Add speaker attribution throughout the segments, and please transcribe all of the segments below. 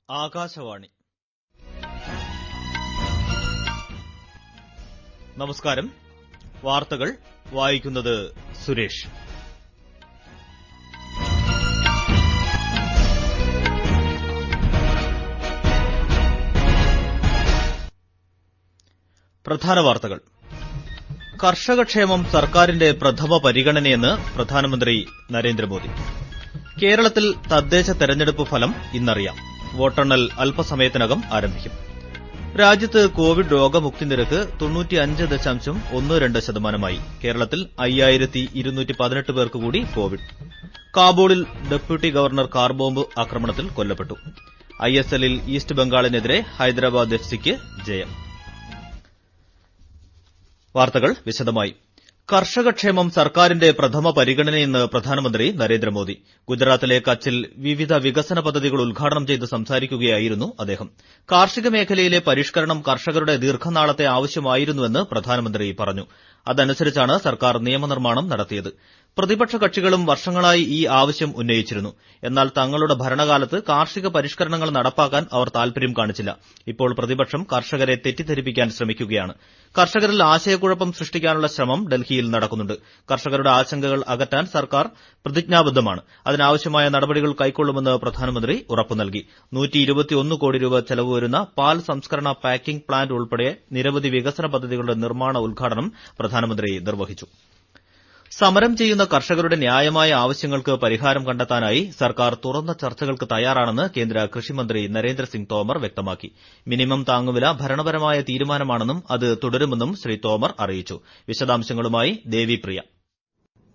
Speaker 1: ആകാശവാണി. നമസ്കാരം. വാർത്തകൾ വായിക്കുന്നത് സുരേഷ്. പ്രധാന വാർത്തകൾ. കർഷകക്ഷേമം സർക്കാരിന്റെ പ്രഥമ പരിഗണനയെന്ന് പ്രധാനമന്ത്രി നരേന്ദ്രമോദി. കേരളത്തിൽ തദ്ദേശ തെരഞ്ഞെടുപ്പ് ഫലം ഇന്നറിയാം. വോട്ടെണ്ണൽ അല്പസമയത്തിനകം ആരംഭിക്കും. രാജ്യത്ത് കോവിഡ് രോഗമുക്തി നിരക്ക് 95.12%. കേരളത്തിൽ 5218 പേർക്ക് കൂടി കോവിഡ്. കാബൂളിൽ ഡെപ്യൂട്ടി ഗവർണർ കാർ ബോംബ് ആക്രമണത്തിൽ കൊല്ലപ്പെട്ടു. ISLൽ ഈസ്റ്റ് ബംഗാളിനെതിരെ ഹൈദരാബാദ് FCക്ക് ജയം. വാർത്തകൾ വിശദമായി. കർഷകക്ഷേമം സർക്കാരിന്റെ പ്രഥമ പരിഗണനയെന്ന് പ്രധാനമന്ത്രി നരേന്ദ്രമോദി. ഗുജറാത്തിലെ കച്ചിൽ വിവിധ വികസന പദ്ധതികൾ ഉദ്ഘാടനം ചെയ്ത് സംസാരിക്കുകയായിരുന്നു അദ്ദേഹം. കാർഷിക മേഖലയിലെ പരിഷ്കരണം കർഷകരുടെ ദീർഘനാളത്തെ ആവശ്യമായിരുന്നുവെന്ന് പ്രധാനമന്ത്രി പറഞ്ഞു. അതനുസരിച്ചാണ് സർക്കാർ നിയമനിർമ്മാണം നടത്തിയത്. പ്രതിപക്ഷ കക്ഷികളും വർഷങ്ങളായി ഈ ആവശ്യം ഉന്നയിച്ചിരുന്നു. എന്നാൽ തങ്ങളുടെ ഭരണകാലത്ത് കാർഷിക പരിഷ്കരണങ്ങൾ നടപ്പാക്കാൻ അവർ താൽപര്യം കാണിച്ചില്ല. ഇപ്പോൾ പ്രതിപക്ഷം കർഷകരെ തെറ്റിദ്ധരിപ്പിക്കാൻ ശ്രമിക്കുകയാണ്. കർഷകരിൽ ആശയക്കുഴപ്പം സൃഷ്ടിക്കാനുള്ള ശ്രമം ഡൽഹിയിൽ നടക്കുന്നുണ്ട്. കർഷകരുടെ ആശങ്കകൾ അകറ്റാൻ സർക്കാർ പ്രതിജ്ഞാബദ്ധമാണ്. അതിനാവശ്യമായ നടപടികൾ കൈക്കൊള്ളുമെന്ന് പ്രധാനമന്ത്രി ഉറപ്പു നൽകി. 121 കോടി രൂപ ചെലവ് വരുന്ന പാൽ സംസ്കരണ പാക്കിംഗ് പ്ലാന്റ് ഉൾപ്പെടെ നിരവധി വികസന പദ്ധതികളുടെ നിർമ്മാണ ഉദ്ഘാടനം പ്രധാനമന്ത്രി നിർവഹിച്ചു. സമരം ചെയ്യുന്ന കർഷകരുടെ ന്യായമായ ആവശ്യങ്ങൾക്ക് പരിഹാരം കണ്ടെത്താനായി സർക്കാർ തുറന്ന ചർച്ചകൾക്ക് തയ്യാറാണെന്ന് കേന്ദ്ര കൃഷിമന്ത്രി നരേന്ദ്രസിംഗ് തോമർ വ്യക്തമാക്കി. മിനിമം താങ്ങുവില ഭരണപരമായ തീരുമാനമാണെന്നും അത് തുടരുമെന്നും ശ്രീ തോമർ അറിയിച്ചു. വിശദാംശങ്ങളുമായി ദേവിപ്രിയ.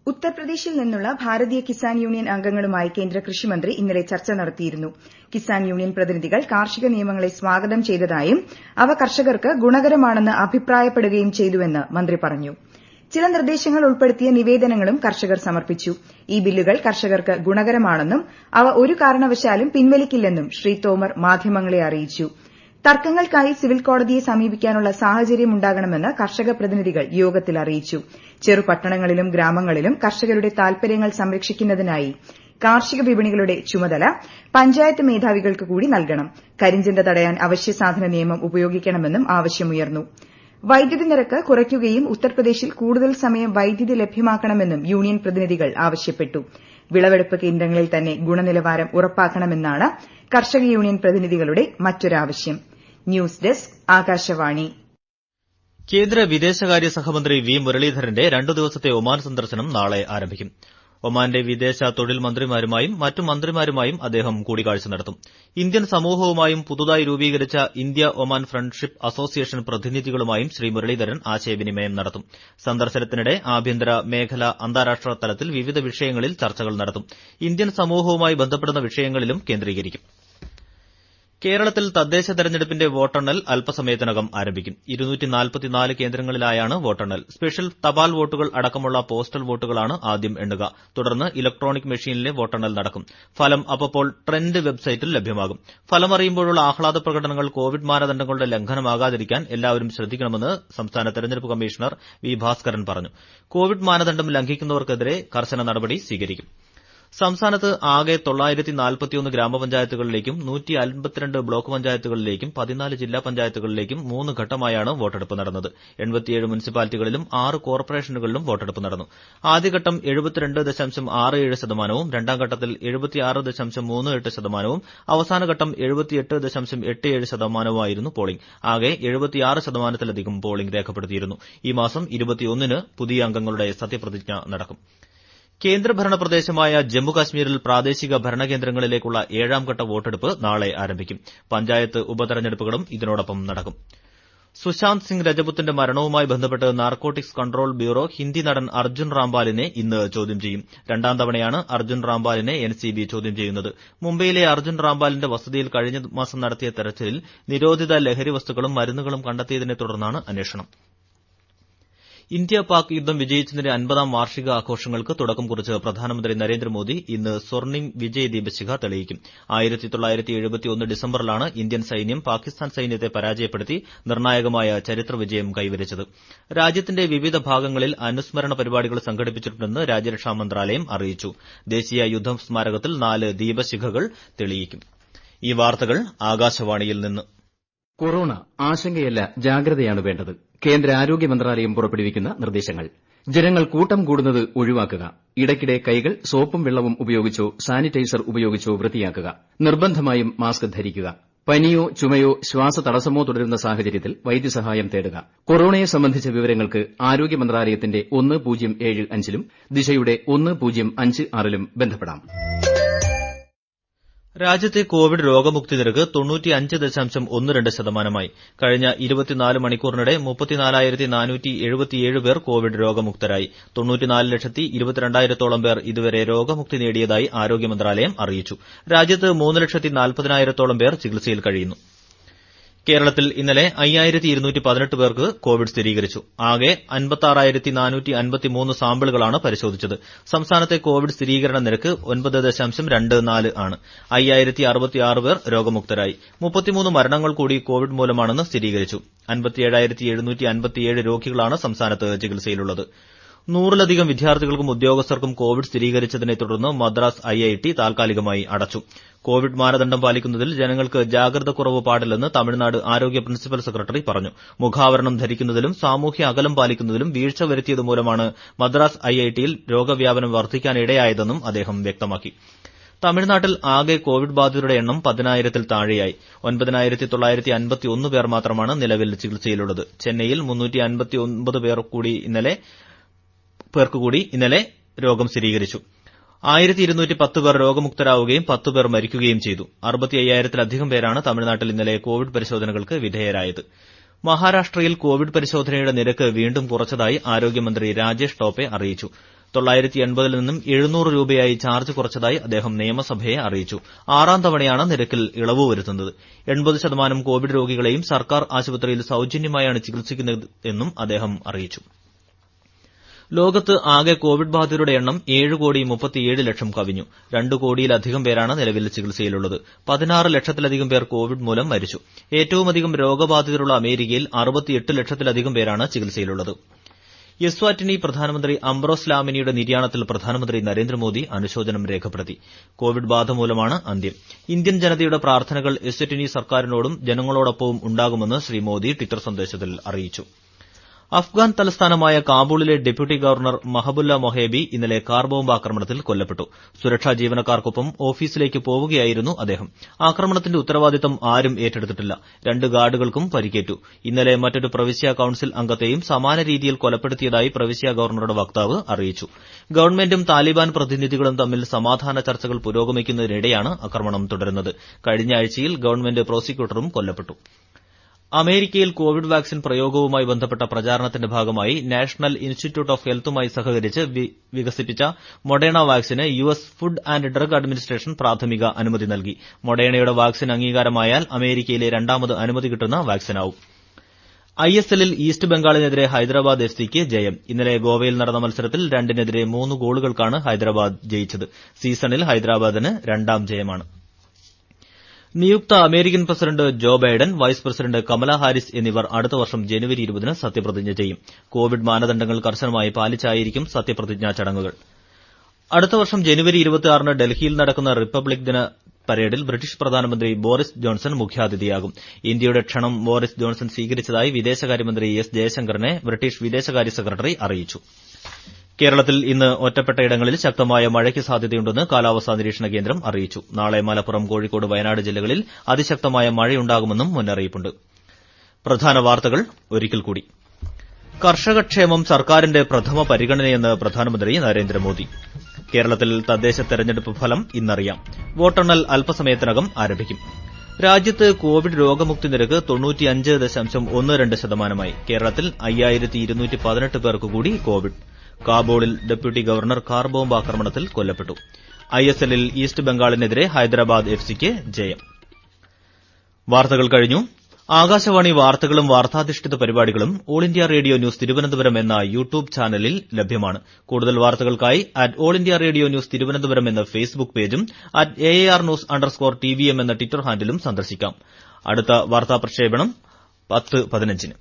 Speaker 2: ഉത്തർപ്രദേശിൽ നിന്നുള്ള ഭാരതീയ കിസാൻ യൂണിയൻ അംഗങ്ങളുമായി കേന്ദ്ര കൃഷിമന്ത്രി ഇന്നലെ ചർച്ച നടത്തിയിരുന്നു. കിസാൻ യൂണിയൻ പ്രതിനിധികൾ കാർഷിക നിയമങ്ങളെ സ്വാഗതം ചെയ്തതായും അവ കർഷകർക്ക് ഗുണകരമാണെന്ന് അഭിപ്രായപ്പെടുകയും ചെയ്തുവെന്ന് മന്ത്രി പറഞ്ഞു. ചില നിർദ്ദേശങ്ങൾ ഉൾപ്പെടുത്തിയ നിവേദനങ്ങളും കർഷകർ സമർപ്പിച്ചു. ഈ ബില്ലുകൾ കർഷകർക്ക് ഗുണകരമാണെന്നും അവ ഒരു കാരണവശാലും പിൻവലിക്കില്ലെന്നും ശ്രീ തോമർ മാധ്യമങ്ങളെ അറിയിച്ചു. തർക്കങ്ങൾക്കായി സിവിൽ കോടതിയെ സമീപിക്കാനുള്ള സാഹചര്യമുണ്ടാകണമെന്ന് കർഷക പ്രതിനിധികൾ യോഗത്തിൽ അറിയിച്ചു. ചെറുപട്ടണങ്ങളിലും ഗ്രാമങ്ങളിലും കർഷകരുടെ താൽപര്യങ്ങൾ സംരക്ഷിക്കുന്നതിനായി കാർഷിക വിപണികളുടെ ചുമതല പഞ്ചായത്ത് മേധാവികൾക്ക് കൂടി നൽകണം. കരിഞ്ചന്ത തടയാൻ അവശ്യസാധന നിയമം ഉപയോഗിക്കണമെന്നും ആവശ്യമുയർന്നു. വൈദ്യുതി നിരക്ക് കുറയ്ക്കുകയും ഉത്തർപ്രദേശിൽ കൂടുതൽ സമയം വൈദ്യുതി ലഭ്യമാക്കണമെന്നും യൂണിയൻ പ്രതിനിധികൾ ആവശ്യപ്പെട്ടു. വിളവെടുപ്പ് കേന്ദ്രങ്ങളിൽ തന്നെ ഗുണനിലവാരം ഉറപ്പാക്കണമെന്നാണ് കർഷക യൂണിയൻ പ്രതിനിധികളുടെ മറ്റൊരാവശ്യം. News desk Akashvani.
Speaker 1: കേന്ദ്ര വിദേശകാര്യ സഹമന്ത്രി വി മുരളീധരന്റെ 2 ദിവസത്തെ ഒമാൻ സന്ദർശനം നാളെ ആരംഭിക്കും. ഒമാന്റെ വിദേശ തൊഴിൽ മന്ത്രിമാരുമായും മറ്റു മന്ത്രിമാരുമായും അദ്ദേഹം കൂടിക്കാഴ്ച നടത്തും. ഇന്ത്യൻ സമൂഹവുമായും പുതുതായി രൂപീകരിച്ച ഇന്ത്യ ഒമാൻ ഫ്രണ്ട്ഷിപ്പ് അസോസിയേഷൻ പ്രതിനിധികളുമായും ശ്രീ മുരളീധരൻ ആശയവിനിമയം നടത്തും. സന്ദർശനത്തിനിടെ ആഭ്യന്തര മേഖല അന്താരാഷ്ട്ര തലത്തിൽ വിവിധ വിഷയങ്ങളിൽ ചർച്ചകൾ നടത്തും. ഇന്ത്യൻ സമൂഹവുമായി ബന്ധപ്പെടുന്ന വിഷയങ്ങളിലും കേന്ദ്രീകരിക്കും. കേരളത്തിൽ തദ്ദേശ തെരഞ്ഞെടുപ്പിന്റെ വോട്ടെണ്ണൽ അല്പസമയത്തിനകം ആരംഭിക്കും. 244 കേന്ദ്രങ്ങളിലായാണ് വോട്ടെണ്ണൽ. സ്പെഷ്യൽ തപാൽ വോട്ടുകൾ അടക്കമുള്ള പോസ്റ്റൽ വോട്ടുകളാണ് ആദ്യം എണ്ണുക. തുടർന്ന് ഇലക്ട്രോണിക് മെഷീനിലെ വോട്ടെണ്ണൽ നടക്കും. ഫലം അപ്പോൾ ട്രെൻഡ് വെബ്സൈറ്റിൽ ലഭ്യമാകും. ഫലമറിയുമ്പോഴുള്ള ആഹ്ലാദ പ്രകടനങ്ങൾ കോവിഡ് മാനദണ്ഡങ്ങളുടെ ലംഘനമാകാതിരിക്കാൻ എല്ലാവരും ശ്രദ്ധിക്കണമെന്ന് സംസ്ഥാന തെരഞ്ഞെടുപ്പ് കമ്മീഷണർ വി ഭാസ്കരൻ പറഞ്ഞു. കോവിഡ് മാനദണ്ഡം ലംഘിക്കുന്നവർക്കെതിരെ കർശന നടപടി സ്വീകരിക്കും. സംസ്ഥാനത്ത് ആകെ 941 ഗ്രാമപഞ്ചായത്തുകളിലേക്കും 152 ബ്ലോക്ക് പഞ്ചായത്തുകളിലേക്കും 14 ജില്ലാ പഞ്ചായത്തുകളിലേക്കും 3 ഘട്ടമായാണ് വോട്ടെടുപ്പ് നടന്നത്. 87 മുനിസിപ്പാലിറ്റികളിലും 6 കോർപ്പറേഷനുകളിലും വോട്ടെടുപ്പ് നടന്നു. ആദ്യഘട്ടം 72.67%, രണ്ടാം ഘട്ടത്തിൽ 76.38%, അവസാനഘട്ടം 78.87%. പോളിംഗ് ആകെ 76%-ലധികം പോളിംഗ് രേഖപ്പെടുത്തിയിരുന്നു. ഈ മാസം 21-ന് പുതിയ അംഗങ്ങളുടെ സത്യപ്രതിജ്ഞ നടക്കും. കേന്ദ്രഭരണ പ്രദേശമായ ജമ്മുകാശ്മീരിൽ പ്രാദേശിക ഭരണകേന്ദ്രങ്ങളിലേക്കുള്ള 7ാം ഘട്ട വോട്ടെടുപ്പ് നാളെ ആരംഭിക്കും. പഞ്ചായത്ത് ഉപതെരഞ്ഞെടുപ്പുകളും ഇതിനോടൊപ്പം നടക്കും. സുശാന്ത് സിംഗ് രജപുത്തിന്റെ മരണവുമായി ബന്ധപ്പെട്ട് നാർക്കോട്ടിക്സ് കൺട്രോൾ ബ്യൂറോ ഹിന്ദി നടൻ അർജുൻ റാംപാലിനെ ഇന്ന് ചോദ്യം ചെയ്യും. 2ാം തവണയാണ് അർജുൻ റാംപാലിനെ NCB ചോദ്യം ചെയ്യുന്നത്. മുംബൈയിലെ അർജുൻ റാംപാലിന്റെ വസതിയിൽ കഴിഞ്ഞ മാസം നടത്തിയ തെരച്ചിലിൽ നിരോധിത ലഹരി വസ്തുക്കളും മരുന്നുകളും കണ്ടെത്തിയതിനെ തുടർന്നാണ് അന്വേഷണം. ഇന്ത്യ പാക് യുദ്ധം വിജയിച്ചതിന്റെ 50ാം വാർഷിക ആഘോഷങ്ങൾക്ക് തുടക്കം കുറിച്ച് പ്രധാനമന്ത്രി നരേന്ദ്രമോദി ഇന്ന് സ്വർണിം വിജയ് ദീപശിഖ തെളിയിക്കും. 1971 ഡിസംബറിലാണ് ഇന്ത്യൻ സൈന്യം പാകിസ്ഥാൻ സൈന്യത്തെ പരാജയപ്പെടുത്തി നിർണായകമായ ചരിത്ര വിജയം കൈവരിച്ചത്. രാജ്യത്തിന്റെ വിവിധ ഭാഗങ്ങളിൽ അനുസ്മരണ പരിപാടികൾ സംഘടിപ്പിച്ചിട്ടുണ്ടെന്ന് രാജ്യരക്ഷാ മന്ത്രാലയം അറിയിച്ചു. ദേശീയ യുദ്ധ സ്മാരകത്തിൽ 4 ദീപശിഖകൾ തെളിയിക്കും. ഈ വാർത്തകൾ ആകാശവാണിയിൽ നിന്ന്.
Speaker 3: കൊറോണ ആശങ്കയല്ല, ജാഗ്രതയാണ് വേണ്ടത്. കേന്ദ്ര ആരോഗ്യ മന്ത്രാലയം പുറപ്പെടുവിക്കുന്ന നിർദ്ദേശങ്ങൾ. ജനങ്ങൾ കൂട്ടം കൂടുന്നത് ഒഴിവാക്കുക. ഇടയ്ക്കിടെ കൈകൾ സോപ്പും വെള്ളവും ഉപയോഗിച്ചോ സാനിറ്റൈസർ ഉപയോഗിച്ചോ വൃത്തിയാക്കുക. നിർബന്ധമായും മാസ്ക് ധരിക്കുക. പനിയോ ചുമയോ ശ്വാസതടസ്സമോ തുടരുന്ന സാഹചര്യത്തിൽ വൈദ്യസഹായം തേടുക. കൊറോണയെ സംബന്ധിച്ച വിവരങ്ങൾക്ക് ആരോഗ്യ മന്ത്രാലയത്തിന്റെ 1075 ലും ദിശയുടെ 1056 ലും ബന്ധപ്പെടാം.
Speaker 1: രാജ്യത്തെ കോവിഡ് രോഗമുക്തി നിരക്ക് 95.12%. കഴിഞ്ഞ 24 മണിക്കൂറിനിടെ 34,477 പേർ കോവിഡ് രോഗമുക്തരായി. 94,22,000 പേർ ഇതുവരെ രോഗമുക്തി നേടിയതായി ആരോഗ്യ മന്ത്രാലയം അറിയിച്ചു. രാജ്യത്ത് 3,40,000 പേർ ചികിത്സയിൽ കഴിയുന്നു. കേരളത്തിൽ ഇന്നലെ 5,218 പേർക്ക് കോവിഡ് സ്ഥിരീകരിച്ചു. ആകെ 56,453 സാമ്പിളുകളാണ് പരിശോധിച്ചത്. സംസ്ഥാനത്തെ കോവിഡ് സ്ഥിരീകരണ നിരക്ക് 9.24 ആണ്. 5,066 പേർ രോഗമുക്തരായി. 33 മരണങ്ങൾ കൂടി കോവിഡ് മൂലമാണെന്ന് സ്ഥിരീകരിച്ചു. 57,757 രോഗികളാണ് സംസ്ഥാനത്ത് ചികിത്സയിലുള്ളത്. 100-ലധികം വിദ്യാർത്ഥികൾക്കും ഉദ്യോഗസ്ഥർക്കും കോവിഡ് സ്ഥിരീകരിച്ചതിനെ തുടർന്ന് മദ്രാസ് IIT താൽക്കാലികമായി അടച്ചു. കോവിഡ് മാനദണ്ഡം പാലിക്കുന്നതിൽ ജനങ്ങൾക്ക് ജാഗ്രത കുറവ് പാടില്ലെന്ന് തമിഴ്നാട് ആരോഗ്യ പ്രിൻസിപ്പൽ സെക്രട്ടറി പറഞ്ഞു. മുഖാവരണം ധരിക്കുന്നതിലും സാമൂഹ്യ അകലം പാലിക്കുന്നതിലും വീഴ്ച വരുത്തിയതുമൂലമാണ് മദ്രാസ് IITയിൽ രോഗവ്യാപനം വർദ്ധിക്കാനിടയായതെന്നും അദ്ദേഹം വ്യക്തമാക്കി. തമിഴ്നാട്ടിൽ ആകെ കോവിഡ് ബാധിതരുടെ എണ്ണം 10,000-ൽ താഴെയായി. 9,951 പേർ മാത്രമാണ് നിലവിൽ ചികിത്സയിലുള്ളത്. ചെന്നൈയിൽ 359 പേർക്ക് കൂടി ഇന്നലെ രോഗം സ്ഥിരീകരിച്ചു. 1,210 പേർ രോഗമുക്തരാവുകയും 10 പേർ മരിക്കുകയും ചെയ്തു. 65,000-ലധികം പേരാണ് തമിഴ്നാട്ടിൽ ഇന്നലെ കോവിഡ് പരിശോധനകൾക്ക് വിധേയരായത്. മഹാരാഷ്ട്രയിൽ കോവിഡ് പരിശോധനയുടെ നിരക്ക് വീണ്ടും കുറച്ചതായി ആരോഗ്യമന്ത്രി രാജേഷ് ടോപ്പെ അറിയിച്ചു. 980-ൽ നിന്നും 700 രൂപയായി ചാർജ് കുറച്ചതായി അദ്ദേഹം നിയമസഭയെ അറിയിച്ചു. 6ാം തവണയാണ് നിരക്കിൽ ഇളവ് വരുത്തുന്നത്. 80% കോവിഡ് രോഗികളെയും സർക്കാർ ആശുപത്രിയിൽ സൌജന്യമായാണ് ചികിത്സിക്കുന്നതെന്നും അദ്ദേഹം അറിയിച്ചു. ലോകത്ത് ആകെ കോവിഡ് ബാധിതരുടെ എണ്ണം 7,37,00,000 കവിഞ്ഞു. 2 കോടിയിലധികം പേരാണ് നിലവിൽ ചികിത്സയിലുള്ളത്. 16 ലക്ഷത്തിലധികം പേർ കോവിഡ് മൂലം മരിച്ചു. ഏറ്റവുമധികം രോഗബാധിതരുള്ള അമേരിക്കയിൽ 68 ലക്ഷത്തിലധികം പേരാണ് ചികിത്സയിലുള്ളത്. എസ്വാറ്റിനി പ്രധാനമന്ത്രി അംബ്രോസ് ലാമിനിയുടെ നിര്യാണത്തിൽ പ്രധാനമന്ത്രി നരേന്ദ്രമോദി അനുശോചനം രേഖപ്പെടുത്തി. കോവിഡ് ബാധ മൂലമാണ് അന്ത്യം. ഇന്ത്യൻ ജനതയുടെ പ്രാർത്ഥനകൾ എസ്വാറ്റിനി സർക്കാരിനോടും ജനങ്ങളോടൊപ്പവും ഉണ്ടാകുമെന്ന് ശ്രീ മോദി ട്വിറ്റർ സന്ദേശത്തിൽ അറിയിച്ചു. അഫ്ഗാൻ തലസ്ഥാനമായ കാബൂളിലെ ഡെപ്യൂട്ടി ഗവർണർ മഹബുല്ല മൊഹേബി ഇന്നലെ കാർ ബോംബ് ആക്രമണത്തിൽ കൊല്ലപ്പെട്ടു. സുരക്ഷാ ജീവനക്കാർക്കൊപ്പം ഓഫീസിലേക്ക് പോവുകയായിരുന്നു അദ്ദേഹം. ആക്രമണത്തിന്റെ ഉത്തരവാദിത്തം ആരും ഏറ്റെടുത്തിട്ടില്ല. 2 ഗാർഡുകൾക്കും പരിക്കേറ്റു. ഇന്നലെ മറ്റൊരു പ്രവിശ്യാ കൌൺസിൽ അംഗത്തെയും സമാന രീതിയിൽ കൊലപ്പെടുത്തിയതായി പ്രവിശ്യാ ഗവർണറുടെ വക്താവ് അറിയിച്ചു. ഗവൺമെന്റും താലിബാൻ പ്രതിനിധികളും തമ്മിൽ സമാധാന ചർച്ചകൾ പുരോഗമിക്കുന്നതിനിടെയാണ് ആക്രമണം തുടരുന്നത്. കഴിഞ്ഞ ആഴ്ചയിൽ ഗവൺമെന്റ് പ്രോസിക്യൂട്ടറും കൊല്ലപ്പെട്ടു. അമേരിക്കയിൽ കോവിഡ് വാക്സിൻ പ്രയോഗവുമായി ബന്ധപ്പെട്ട പ്രചാരണത്തിന്റെ ഭാഗമായി നാഷണൽ ഇൻസ്റ്റിറ്റ്യൂട്ട് ഓഫ് ഹെൽത്തുമായി സഹകരിച്ച് വികസിപ്പിച്ച Moderna vaccine US food and drug administration പ്രാഥമിക അനുമതി നൽകി. മൊഡേണയുടെ വാക്സിൻ അംഗീകാരമായാൽ അമേരിക്കയിലെ 2ാമത് അനുമതി കിട്ടുന്ന വാക്സിനാവും. ISLൽ ഈസ്റ്റ് ബംഗാളിനെതിരെ ഹൈദരാബാദ് FCക്ക് ജയം. ഇന്നലെ ഗോവയിൽ നടന്ന മത്സരത്തിൽ 2-നെതിരെ 3 ഗോളുകൾക്കാണ് ഹൈദരാബാദ് ജയിച്ചത്. സീസണിൽ ഹൈദരാബാദിന് 2ാം ജയമാണ്. നിയുക്ത American president Joe Biden, vice president Kamala Harris എന്നിവർ അടുത്ത വർഷം ജനുവരി 20-ന് സത്യപ്രതിജ്ഞ ചെയ്യും. കോവിഡ് മാനദണ്ഡങ്ങൾ കർശനമായി പാലിച്ചായിരിക്കും സത്യപ്രതിജ്ഞാ ചടങ്ങുകൾ. അടുത്ത വർഷം ജനുവരി 26-ന് ഡൽഹിയിൽ നടക്കുന്ന റിപ്പബ്ലിക് ദിന പരേഡിൽ ബ്രിട്ടീഷ് പ്രധാനമന്ത്രി ബോറിസ് ജോൺസൺ മുഖ്യാതിഥിയാകും. ഇന്ത്യയുടെ ക്ഷണം ബോറിസ് ജോൺസൺ സ്വീകരിച്ചതായി വിദേശകാര്യമന്ത്രി S ജയശങ്കറിനെ ബ്രിട്ടീഷ് വിദേശകാര്യ സെക്രട്ടറി അറിയിച്ചു. കേരളത്തിൽ ഇന്ന് ഒറ്റപ്പെട്ടയിടങ്ങളിൽ ശക്തമായ മഴയ്ക്ക് സാധ്യതയുണ്ടെന്ന് കാലാവസ്ഥാ നിരീക്ഷണ കേന്ദ്രം അറിയിച്ചു. നാളെ മലപ്പുറം, കോഴിക്കോട്, വയനാട് ജില്ലകളിൽ അതിശക്തമായ മഴയുണ്ടാകുമെന്നും മുന്നറിയിപ്പുണ്ട്. പ്രധാന വാർത്തകൾ ഒരിക്കൽ കൂടി. കർഷകക്ഷേമം സർക്കാരിന്റെ പ്രഥമ പരിഗണനയെന്ന് പ്രധാനമന്ത്രി നരേന്ദ്രമോദി. കേരളത്തിൽ തദ്ദേശ തെരഞ്ഞെടുപ്പ് ഫലം ഇന്നറിയാം. വോട്ടെണ്ണൽ അല്പസമയത്തിനകം ആരംഭിക്കും. രാജ്യത്ത് കോവിഡ് രോഗമുക്തി നിരക്ക് 95.12%. കേരളത്തിൽ 5,218 പേർക്ക് കൂടി കോവിഡ്. കാബൂളിൽ ഡെപ്യൂട്ടി ഗവർണർ കാർ ബോംബ് ആക്രമണത്തിൽ കൊല്ലപ്പെട്ടു. ISLൽ ഈസ്റ്റ് ബംഗാളിനെതിരെ ഹൈദരാബാദ് FCക്ക് ജയം. വാർത്തകൾ കഴിഞ്ഞു. ആകാശവാണി വാർത്തകളും വാർത്താധിഷ്ഠിത പരിപാടികളും all India radio news Thiruvananthapuram എന്ന യൂട്യൂബ് ചാനലിൽ ലഭ്യമാണ്. കൂടുതൽ വാർത്തകൾക്കായി @all India radio news Thiruvananthapuram എന്ന ഫേസ്ബുക്ക് പേജും @AARnews_TVM എന്ന ട്വിറ്റർ ഹാൻഡിലും സന്ദർശിക്കാം. അടുത്ത വാർത്താ പ്രക്ഷേപണം 10:15-ന്.